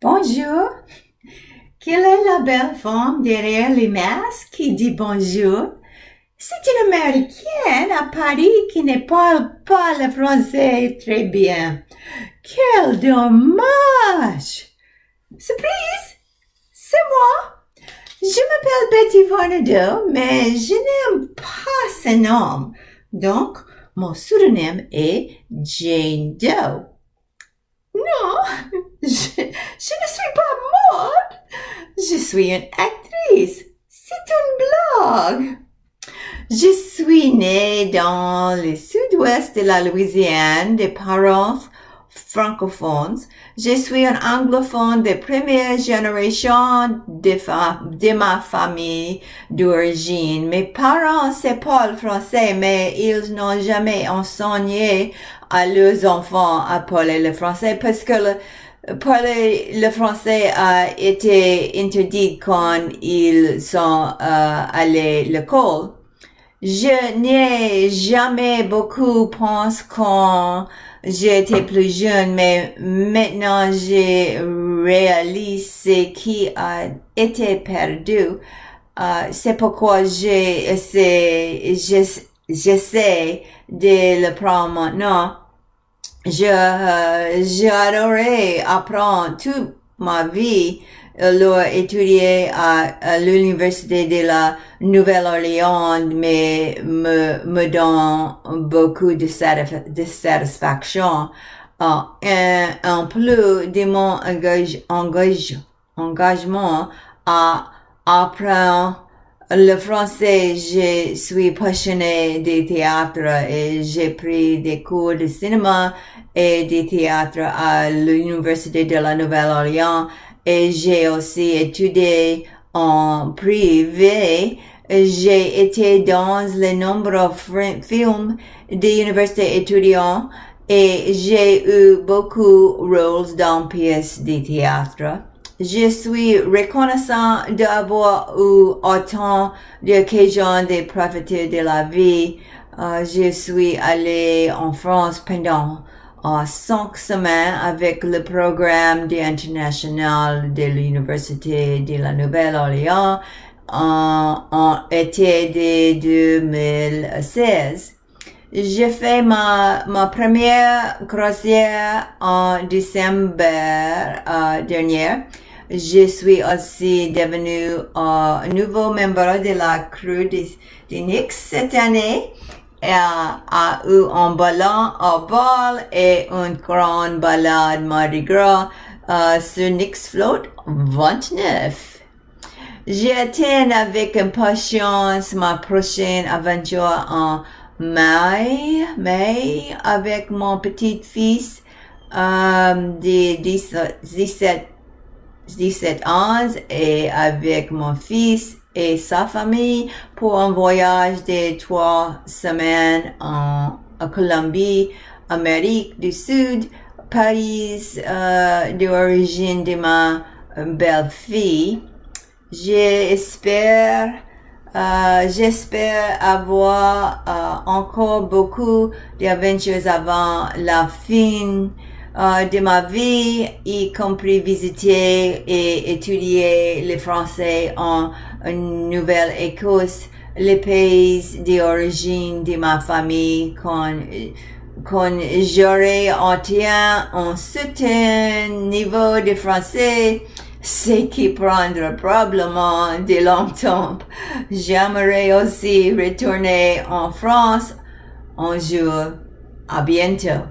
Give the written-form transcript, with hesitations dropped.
Bonjour. Quelle est la belle femme derrière les masques qui dit bonjour? C'est une Américaine à Paris qui ne parle pas le français très bien. Quel dommage! Surprise! C'est moi! Je m'appelle Betty Varnado, mais je n'aime pas ce nom. Donc, mon pseudonyme est Jane Doe. Non, je ne suis pas morte. Je suis une actrice. C'est une blague. Je suis née dans le sud-ouest de la Louisiane de parents francophones. Je suis un anglophone de première génération de ma famille d'origine. Mes parents se parlent français, mais ils n'ont jamais enseigné à leurs enfants à parler le français parce que parler le français a été interdit quand ils sont allés à l'école. Je n'ai jamais beaucoup pensé quand j'étais plus jeune, mais maintenant je réalise ce qui a été perdu. C'est pourquoi j'essaie de le prendre maintenant. J'adorais apprendre toute ma vie leur étudier à l'université de la Nouvelle-Orléans me donne beaucoup de satisfaction. En plus de mon engagement à apprendre le français, je suis passionnée de théâtre et j'ai pris des cours de cinéma et de théâtre à l'université de la Nouvelle-Orléans. Et j'ai aussi étudié en privé. J'ai été dans de nombreux films d'université étudiants et j'ai eu beaucoup de rôles dans pièces de théâtre. Je suis reconnaissant d'avoir eu autant d'occasions de profiter de la vie. Je suis allée en France pendant 5 semaines avec le programme international de l'Université de la Nouvelle-Orléans en été de 2016. J'ai fait ma première croisière en décembre dernier. Je suis aussi devenu un nouveau membre de la crew de Nyx cette année. A eu un ballon au bal et une grande balade Mardi Gras sur Nyx Float 29. J'attends avec impatience ma prochaine aventure en mai avec mon petit-fils de 17 ans et avec mon fils et sa famille pour un voyage de 3 semaines en Colombie, Amérique du Sud, pays d'origine de ma belle-fille. J'espère avoir encore beaucoup d'aventures avant la fin de ma vie, y compris visiter et étudier le français en Nouvelle-Écosse, le pays d'origine de ma famille, quand j'aurai atteint un certain niveau de français, ce qui prendra probablement de longtemps. J'aimerais aussi retourner en France un jour. À bientôt.